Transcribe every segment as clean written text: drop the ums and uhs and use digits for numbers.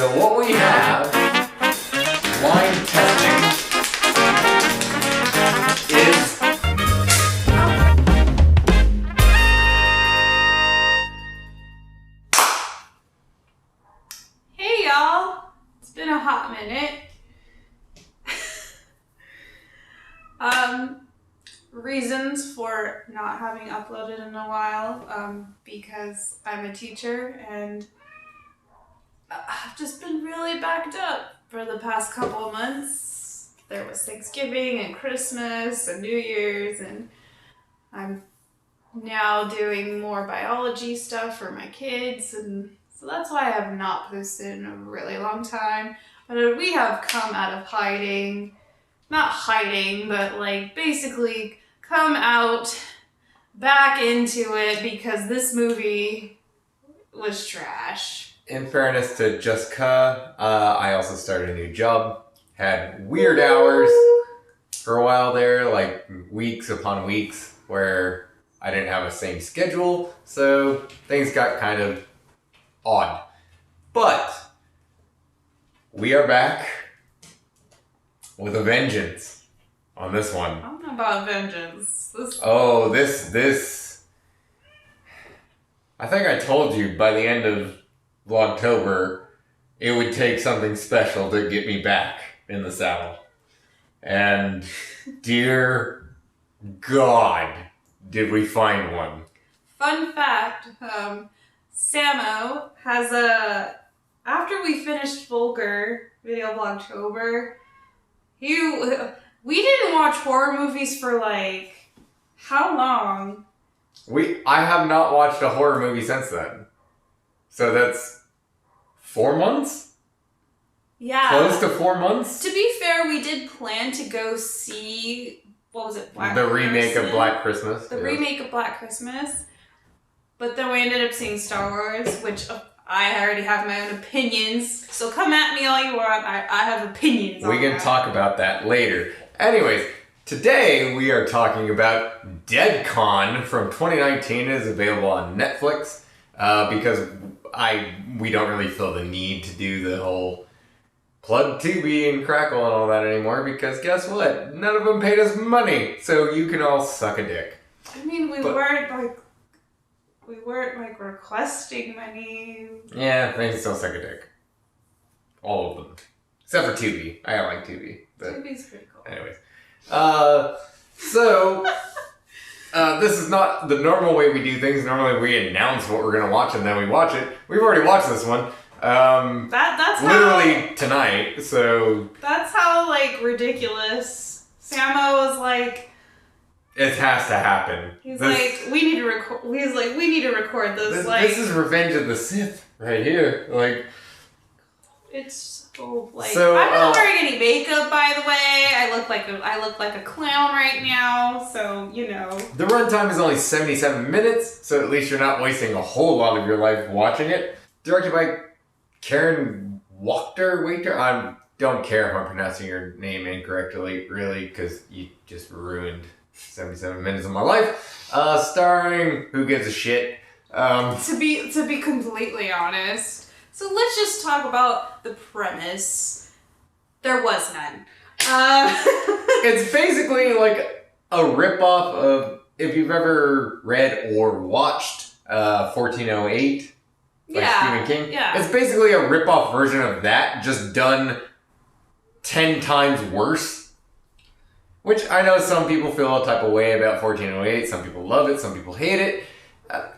So what we have, line testing, is hey y'all, it's been a hot minute. Reasons for not having uploaded in a while, because I'm a teacher and I've just been really backed up for the past couple of months. There was Thanksgiving and Christmas and New Year's, and I'm now doing more biology stuff for my kids, and so that's why I have not posted in a really long time. But we have come out of hiding. Not hiding, but like basically come out back into it because this movie was trash. in fairness to Jessica, I also started a new job. Had weird hours for a while there, like weeks upon weeks, where I didn't have a same schedule, so things got kind of odd. But we are back with a vengeance on this one. I don't know about vengeance. This. I think I told you by the end of Vlogtober, it would take something special to get me back in the saddle. And dear God, did we find one. Fun fact, Samo has after we finished Vulgar Video Vlogtober, we didn't watch horror movies for like, how long? I have not watched a horror movie since then. So that's 4 months? Yeah. Close to 4 months? To be fair, we did plan to go see, what was it, The remake of Black Christmas. The remake of Black Christmas. But then we ended up seeing Star Wars, which I already have my own opinions. So come at me all you want. I have opinions on We can talk about that later. Anyways, today we are talking about DeadCon from 2019. It is available on Netflix because we don't really feel the need to do the whole plug Tubi and Crackle and all that anymore because guess what? None of them paid us money, so you can all suck a dick. I mean, we weren't like requesting money. Yeah, they can still suck a dick. All of them. Except for Tubi. I like Tubi. Tubi's pretty cool. Anyways. This is not the normal way we do things. Normally we announce what we're going to watch and then we watch it. We've already watched this one. That's literally tonight, so... That's how, like, ridiculous. Samo was like... It has to happen. He's like, we need to record this. This is Revenge of the Sith right here. Like... It's so, like... So, I'm not wearing any makeup, by the way. I look like a clown right now, so, you know. The runtime is only 77 minutes, so at least you're not wasting a whole lot of your life watching it. Directed by Karen Wachter. I don't care if I'm pronouncing your name incorrectly, really, because you just ruined 77 minutes of my life. Starring who gives a shit. To be completely honest. So let's just talk about the premise. There was none. It's basically like a ripoff of, if you've ever read or watched 1408 by Stephen King. Yeah. It's basically a ripoff version of that, just done 10 times worse. Which I know some people feel a type of way about 1408. Some people love it, some people hate it.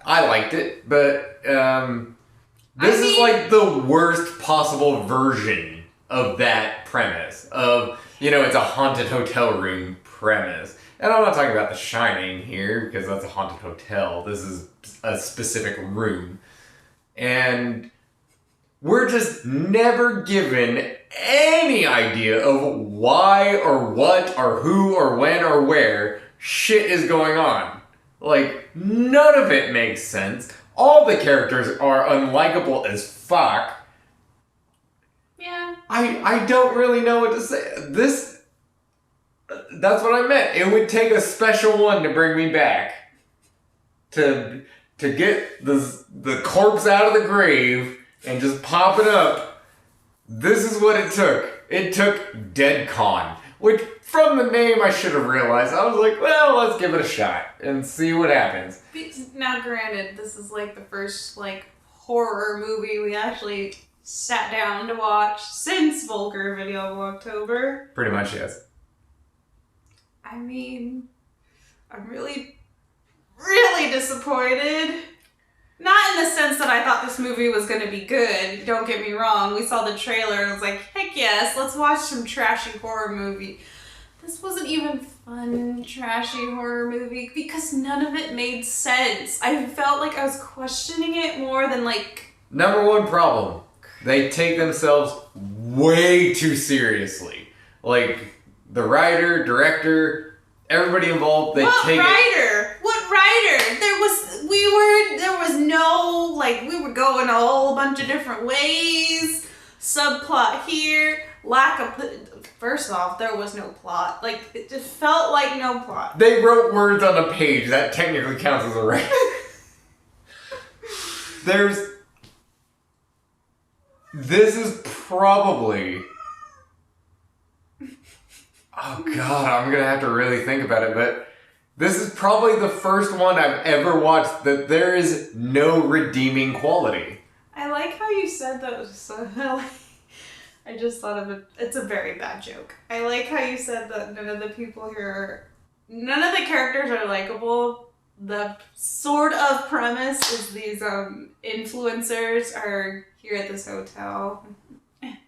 I liked it, but this is like the worst possible version of that premise. Of, it's a haunted hotel room premise. And I'm not talking about The Shining here, because that's a haunted hotel. This is a specific room. And we're just never given any idea of why or what or who or when or where shit is going on. Like, none of it makes sense. All the characters are unlikable as fuck. Yeah. I don't really know what to say. That's what I meant. It would take a special one to bring me back. To get the corpse out of the grave and just pop it up This is what it took. It took Dead Con, which from the name I should have realized. I was like, well, let's give it a shot and see what happens. Now, granted, this is like the first like horror movie we actually sat down to watch since Vulgar Video of October. Pretty much, yes. I mean, I'm really, really disappointed. Not in the sense that I thought this movie was going to be good. Don't get me wrong. We saw the trailer and I was like, heck yes, let's watch some trashy horror movie. This wasn't even fun, trashy horror movie because none of it made sense. I felt like I was questioning it more than like... Number one problem. They take themselves way too seriously. Like, the writer, director, everybody involved, they take it... What writer? There was no, like, we were going a whole bunch of different ways. Subplot here, lack of... First off, there was no plot. Like, it just felt like no plot. They wrote words on a page. That technically counts as a writer. This is probably... Oh god, I'm gonna have to really think about it, but this is probably the first one I've ever watched that there is no redeeming quality. I like how you said that. I just thought of it. It's a very bad joke. I like how you said that none of the characters are likable. The sort of premise is these influencers are here at this hotel.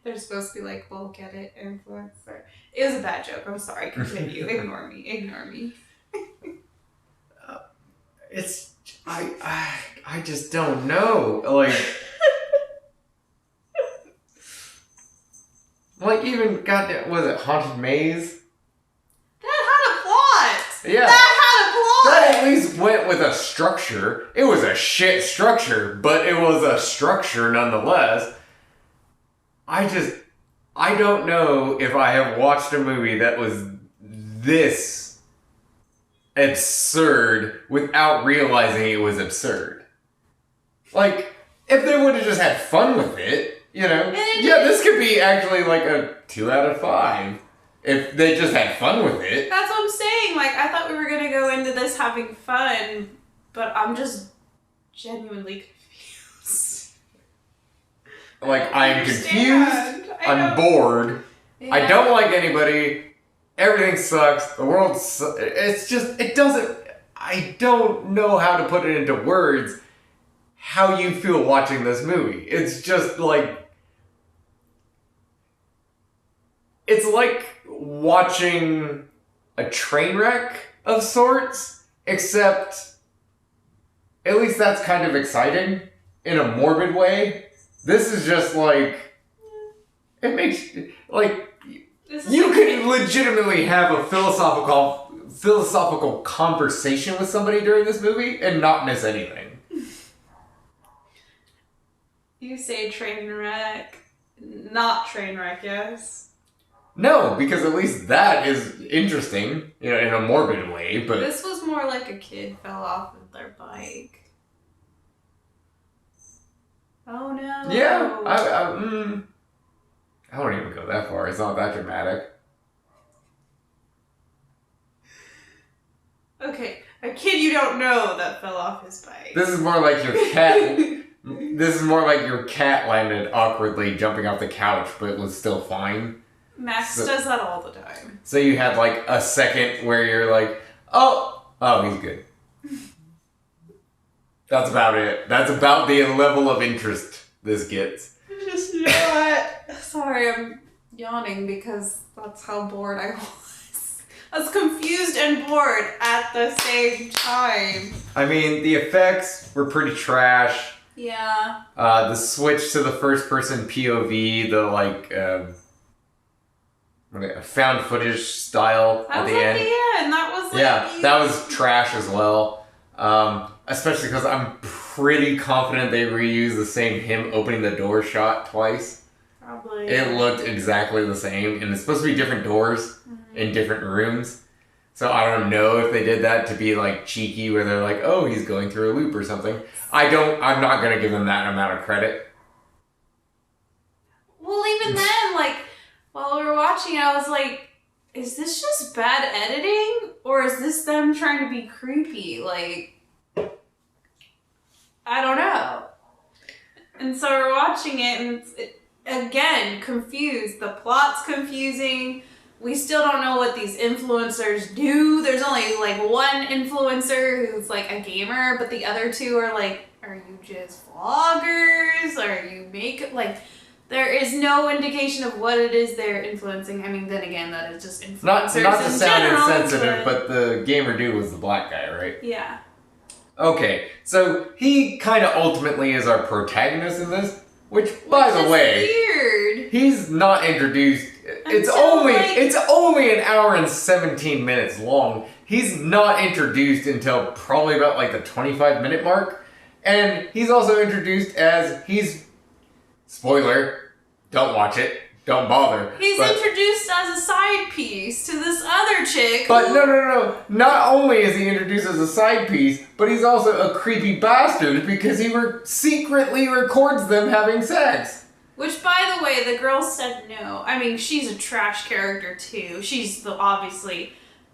They're supposed to be like, we'll get it, influencer. It was a bad joke. I'm sorry. Continue. Ignore me. I just don't know. Like even goddamn, was it Haunted Maze? That had a plot. Yeah. That That at least went with a structure. It was a shit structure, but it was a structure nonetheless. I don't know if I have watched a movie that was this absurd without realizing it was absurd. Like, if they would have just had fun with it, you know, yeah, this could be actually like a 2 out of 5. If they just had fun with it. That's what I'm saying. Like, I thought we were gonna go into this having fun, but I'm just genuinely confused. Like, I'm confused, I'm bored, Yeah. I don't like anybody, everything sucks, the world it's just, it doesn't, I don't know how to put it into words how you feel watching this movie. It's just like, it's like watching a train wreck of sorts, except at least that's kind of exciting in a morbid way. This is just like, it makes, like, you can legitimately have a philosophical conversation with somebody during this movie and not miss anything. You say train wreck, not train wreck, yes? No, because at least that is interesting, you know, in a morbid way, but... This was more like a kid fell off of their bike. Oh no. Yeah, I don't even go that far. It's not that dramatic. Okay, a kid you don't know that fell off his bike. This is more like your cat... This is more like your cat landed awkwardly jumping off the couch, but was still fine. Max does that all the time. So you had like a second where you're like, oh, he's good. That's about it. That's about the level of interest this gets. Just, you know what? Sorry, I'm yawning because that's how bored I was. I was confused and bored at the same time. I mean, the effects were pretty trash. Yeah. The switch to the first person POV, the like, found footage style That at was the end. That was like... Yeah, that was trash as well. Especially because I'm pretty confident they reused the same him opening the door shot twice. Probably. It looked exactly the same, and it's supposed to be different doors in different rooms. So I don't know if they did that to be like cheeky, where they're like, oh, he's going through a loop or something. I'm not gonna give them that amount of credit. Well, even then, like, while we were watching, I was like, is this just bad editing? Or is this them trying to be creepy? Like, I don't know. And so we're watching it, and again, confused. The plot's confusing. We still don't know what these influencers do. There's only like one influencer who's like a gamer, but the other two are like, are you just vloggers? Are you like, there is no indication of what it is they're influencing. I mean, then again, that is just influencers Not to in sound general, insensitive, but the gamer dude was the black guy, right? yeah. Okay, so he kind of ultimately is our protagonist in this, which by the way, weird. he's not introduced. It's only an hour and 17 minutes long. He's not introduced until probably about like the 25-minute mark, and he's also introduced as spoiler, don't watch it. Don't bother. He's introduced as a side piece to this other chick. But no. Not only is he introduced as a side piece, but he's also a creepy bastard because he secretly records them having sex. Which, by the way, the girl said no. I mean, she's a trash character too. She's obviously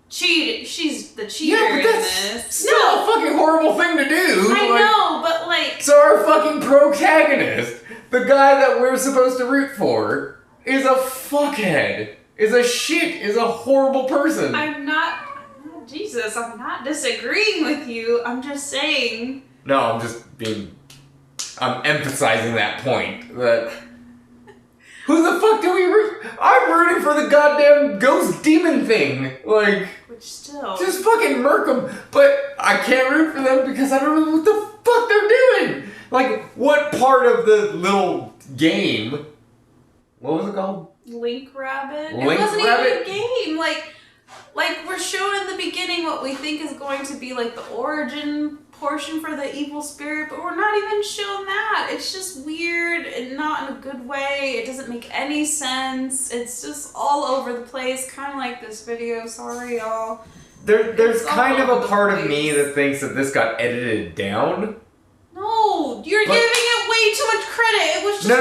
cheated. She's the cheater in this. Still a fucking horrible thing to do. I know, but like. So our fucking protagonist, the guy that we're supposed to root for, is a fuckhead, is a horrible person. I'm not disagreeing with you. I'm just saying. No, I'm emphasizing that point. That, who the fuck do we root? I'm rooting for the goddamn ghost demon thing. Like, which still. Just fucking murk them. But I can't root for them because I don't know what the fuck they're doing. Like, what part of the little game... What was it called? Link Rabbit. Link it wasn't Rabbit? even a game. Like we're shown in the beginning what we think is going to be like the origin portion for the evil spirit, but we're not even shown that. It's just weird and not in a good way. It doesn't make any sense. It's just all over the place, kind of like this video. Sorry, y'all. There's kind of a part of me that thinks that this got edited down. No, you're giving it way too much credit. It was just No.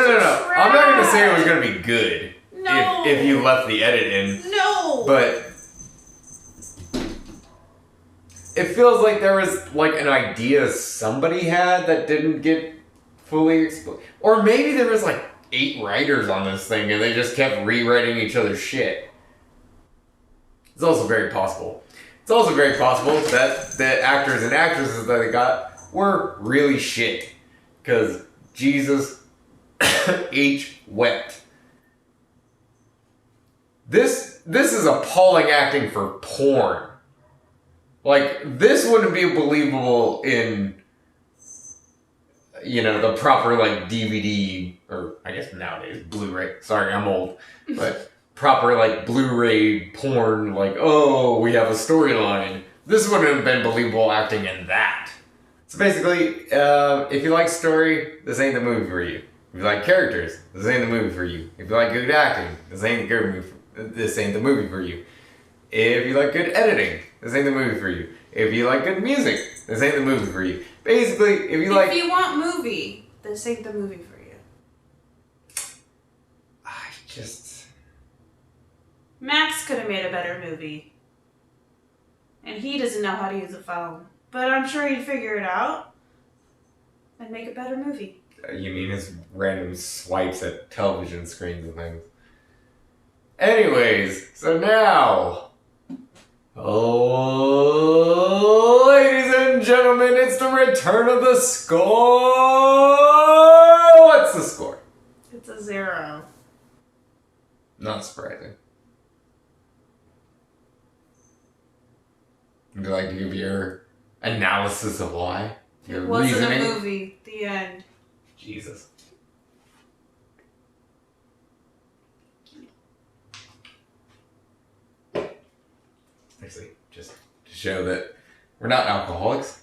trash. I'm not gonna say it was gonna be good. No. If you left the edit in. No. But it feels like there was like an idea somebody had that didn't get fully explained. Or maybe there was like 8 writers on this thing and they just kept rewriting each other's shit. It's also very possible. It's also very possible that the actors and actresses that they got were really shit. Because Jesus H. wept. This is appalling acting for porn. Like, this wouldn't be believable in, the proper, like, DVD, or I guess nowadays, Blu-ray. Sorry, I'm old. But proper, like, Blu-ray porn, like, oh, we have a storyline. This wouldn't have been believable acting in that. So basically, if you like story, this ain't the movie for you. If you like characters, this ain't the movie for you. If you like good acting, this ain't the movie for you. If you like good editing, this ain't the movie for you. If you like good music, this ain't the movie for you. Basically, if you want movie, this ain't the movie for you. Max could have made a better movie. And he doesn't know how to use a phone. But I'm sure he'd figure it out and make a better movie. You mean his random swipes at television screens and things. Anyways, so now... Oh, ladies and gentlemen, it's the return of the score! What's the score? It's a 0. Not surprising. Would you like to give your analysis of why? Your it wasn't reasoning? a movie. The end. Jesus. Actually, just to show that we're not alcoholics.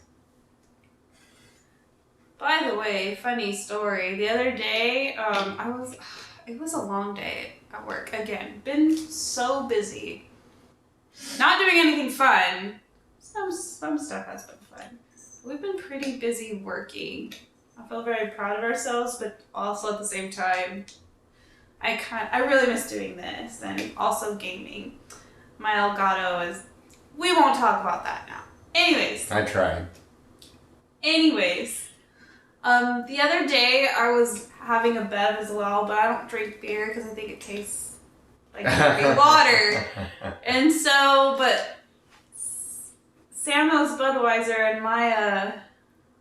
By the way, funny story. The other day, it was a long day at work. Again, been so busy. Not doing anything fun. Some stuff has been fun. We've been pretty busy working. I feel very proud of ourselves, but also at the same time, I really miss doing this, and also gaming. My Elgato is. We won't talk about that now. Anyways. I tried. The other day I was having a bev as well, but I don't drink beer because I think it tastes like dirty water. And so, but Samo's Budweiser and my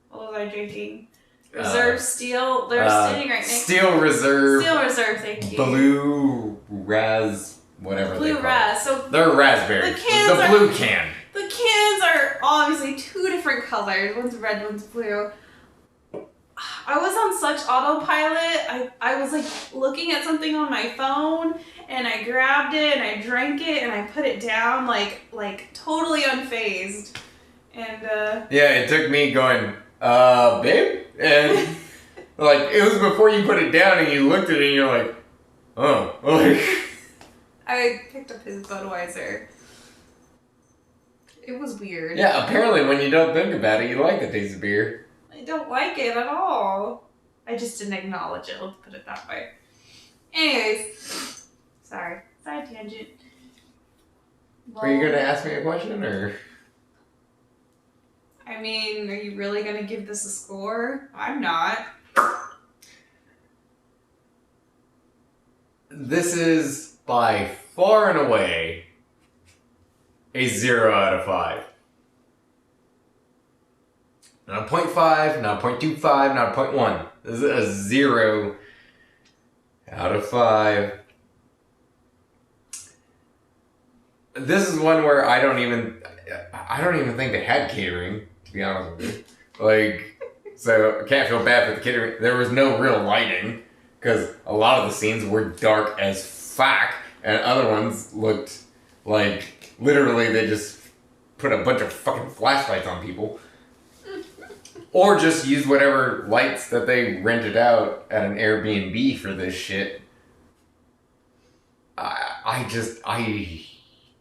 what was I drinking? Reserve Steel. They're sitting right next. Steel Reserve. Steel Reserve. Thank you. Blue Raz, whatever. Blue they call Raz. it. So they're raspberry. The blue can. The cans are obviously two different colors. One's red, one's blue. I was on such autopilot. I was like looking at something on my phone, and I grabbed it and I drank it and I put it down like totally unfazed. And yeah, it took me going, babe, and like it was before you put it down and you looked at it and you're like, oh, like. I picked up his Budweiser. It was weird. Yeah, apparently when you don't think about it, you like the taste of beer. I don't like it at all. I just didn't acknowledge it, let's put it that way. Anyways, sorry, side tangent. Well, Are you going to ask me a question, or? I mean, are you really going to give this a score? I'm not. This is by far and away a 0 out of 5. Not a 0.5, not a 0.25, not a 0.1. This is a 0 out of 5. This is one where I don't even think they had catering, to be honest with you. Like, so I can't feel bad for the catering. There was no real lighting, because a lot of the scenes were dark as fuck, and other ones looked like literally they just put a bunch of fucking flashlights on people. Or just use whatever lights that they rented out at an Airbnb for this shit.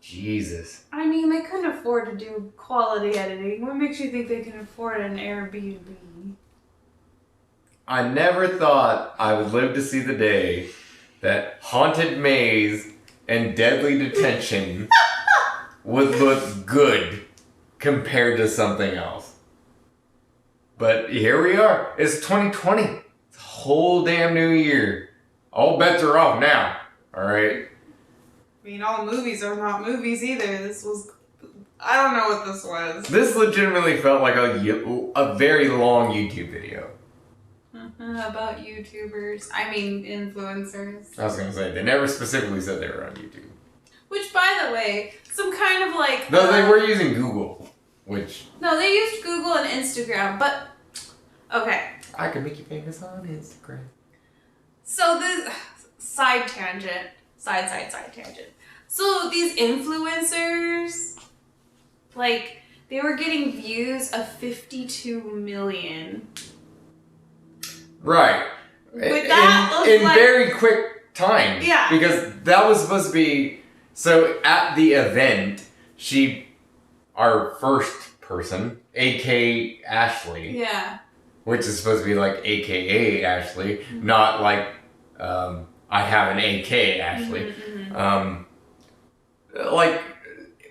Jesus. I mean, they couldn't afford to do quality editing. What makes you think they can afford an Airbnb? I never thought I would live to see the day that Haunted Maze and Deadly Detention would look good compared to something else. But here we are. It's 2020. It's a whole damn new year. All bets are off now. Alright? I mean, all movies are not movies either. This was... I don't know what this was. This legitimately felt like a very long YouTube video. About YouTubers. I mean, influencers. I was going to say, they never specifically said they were on YouTube. Which, by the way, some kind of like... Though they were using Google, which... No, they used Google and Instagram, but... Okay. I could make you famous on Instagram. So the... Side tangent. Side tangent. So these influencers, like, they were getting views of 52 million. Right. But that was in like, very quick time. Yeah. Because that was supposed to be... So at the event, our first person, a.k.a. Ashley. Yeah. Which is supposed to be like a.k.a. Ashley, not like I have an a.k. Ashley. Like,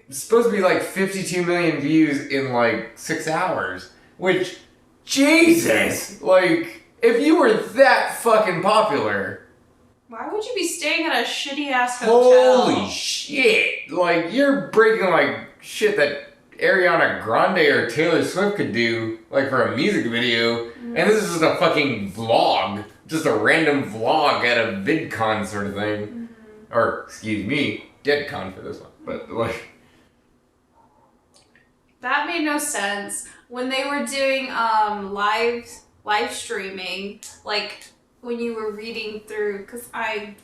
it's supposed to be like 52 million views in like 6 hours. Which, Jesus! Like, if you were that fucking popular... Why would you be staying at a shitty ass hotel? Holy shit! Like, you're breaking like shit that Ariana Grande or Taylor Swift could do, like for a music video. And this is just a fucking vlog. Just a random vlog at a VidCon sort of thing. Or, excuse me, DeadCon for this one. But, like... That made no sense. When they were doing live streaming, like when you were reading through, because I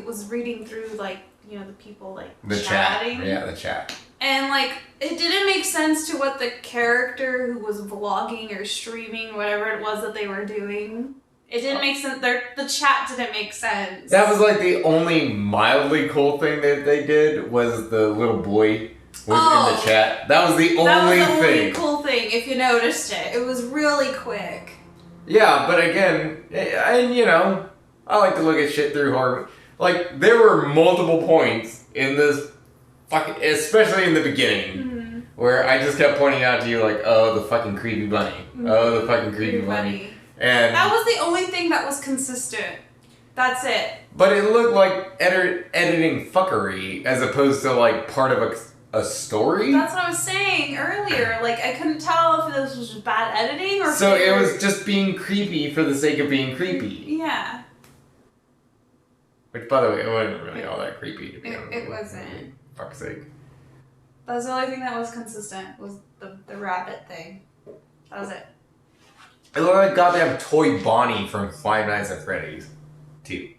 was reading through, like, you know, the people like the chatting. Chat. Yeah, the chat. And like it didn't make sense to what the character who was vlogging or streaming, whatever it was that they were doing. It didn't make sense. The chat didn't make sense. That was like the only mildly cool thing that they did was the little boy was in the chat. That was the only thing. Cool thing, if you noticed it. It was really quick. Yeah, but again, and you know, I like to look at shit through horror. Like, there were multiple points in this fucking, especially in the beginning, where I just kept pointing out to you, like, oh, the fucking creepy bunny. Oh, the fucking creepy bunny. And that was the only thing that was consistent. That's it. But it looked like editing fuckery as opposed to, like, part of a story. That's what I was saying earlier. Like, I couldn't tell if this was just bad editing or... So it was just being creepy for the sake of being creepy. Yeah. Which, by the way, it wasn't really all that creepy, to be honest. It wasn't. Fuck's sake. That was the only thing that was consistent, was the rabbit thing. That was it. It looked like goddamn Toy Bonnie from Five Nights at Freddy's 2.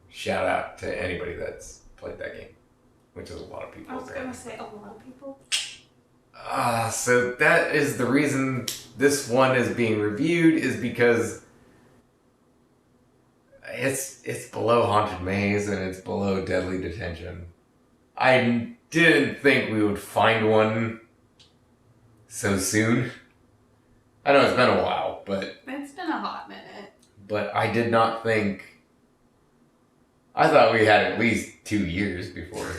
Shout out to anybody that's played that game. Which is a lot of people. I was going to say a lot of people. So that is the reason this one is being reviewed, is because it's below Haunted Maze and it's below Deadly Detention. I didn't think we would find one so soon. I know it's been a while, but... It's been a hot minute. But I did not think... I thought we had at least 2 years before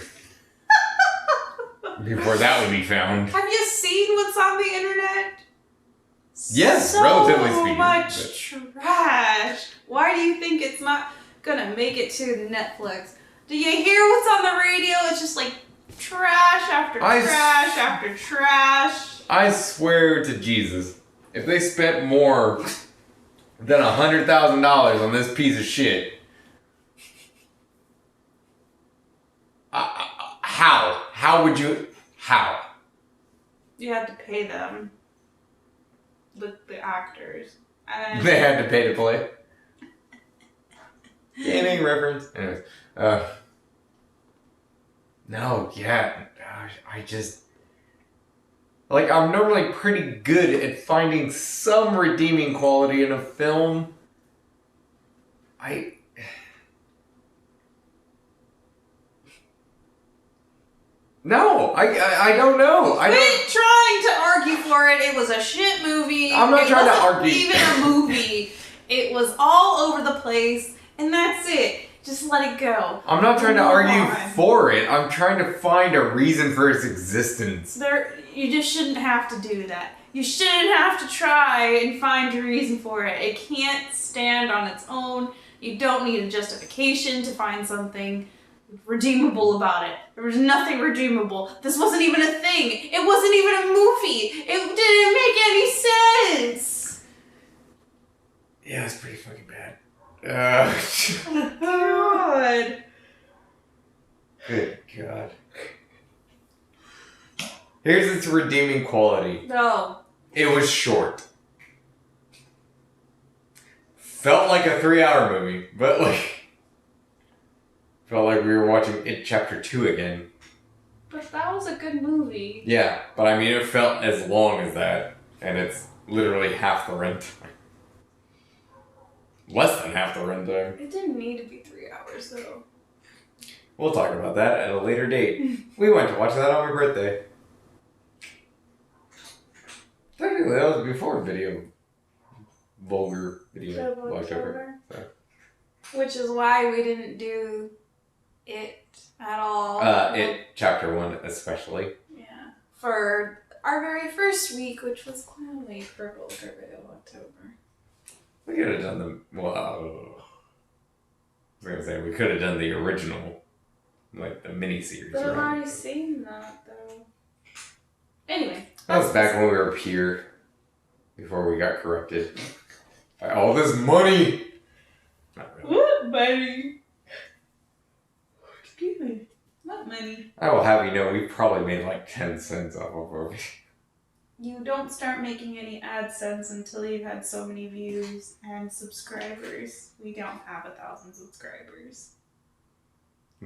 that would be found. Have you seen what's on the internet? Yes, so relatively speaking. So much trash. Why do you think it's not gonna make it to Netflix? Do you hear what's on the radio? It's just like trash after trash after trash. I swear to Jesus, if they spent more than $100,000 on this piece of shit, how? How would you... How? You had to pay them. The actors. And they had to pay to play. Gaming reference. Anyways. No, yeah. Gosh, I just... Like, I'm normally pretty good at finding some redeeming quality in a film. No, I don't know. Quit trying to argue for it. It was a shit movie. I'm not trying to argue. It wasn't even a movie. It was all over the place, and that's it. Just let it go. I'm not trying to argue for it. I'm trying to find a reason for its existence. You just shouldn't have to do that. You shouldn't have to try and find a reason for it. It can't stand on its own. You don't need a justification to find something redeemable about it. There was nothing redeemable. This wasn't even a thing. It wasn't even a movie. It didn't make any sense. Yeah, it's pretty fucking bad. God. Good God. Here's its redeeming quality. No. It was short. Felt like a 3-hour movie, but like... Felt like we were watching It Chapter 2 again. But that was a good movie. Yeah, but I mean, it felt as long as that, and it's literally half the runtime. Less than half the runtime. It didn't need to be 3 hours, though. We'll talk about that at a later date. We went to watch that on my birthday. Technically, that was before Vulgar video. October. So. Which is why we didn't do it at all. It Chapter 1 especially. Yeah. For our very first week, which was kind of late for Vulgar video October. We could have done the... Well, I was going to say, we could have done the original, like the mini-series. But I've already seen that, though. Anyway. That was back when we were pure. Before we got corrupted by all this money. Not really. What money? Excuse me. What money? I will have you know, we probably made like 10 cents off of it. You don't start making any AdSense until you've had so many views and subscribers. We don't have 1,000 subscribers.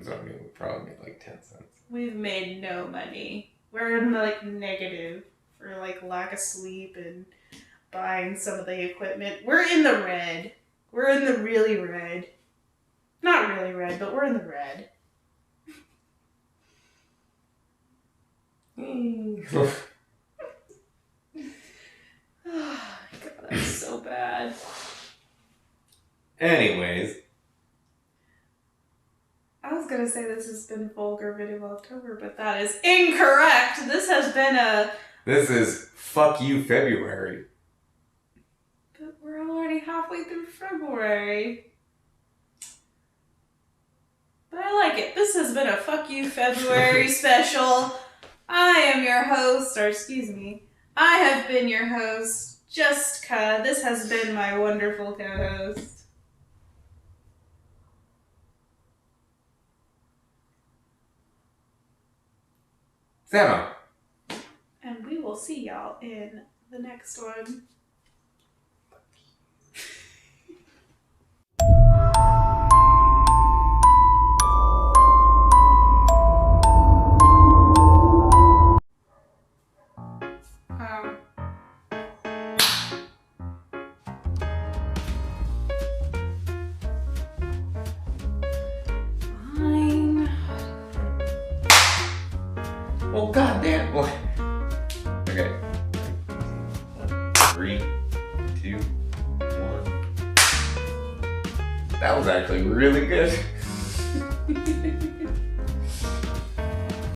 So I mean, we probably made like 10 cents. We've made no money. We're in the like negative for like lack of sleep and buying some of the equipment. We're in the red. We're in the really red. Not really red, but we're in the red. Oh my God, that's so bad. Anyways. I was gonna say this has been Vulgar Video of October, but that is incorrect. This has been This is Fuck You February. But we're already halfway through February. But I like it. This has been a Fuck You February special. I am your host, or excuse me, I have been your host, Jessica. This has been my wonderful co-host. Sama. And we will see y'all in the next one. Fine. Well, goddamn. Well, okay. 3, 2, 1. That was actually really good.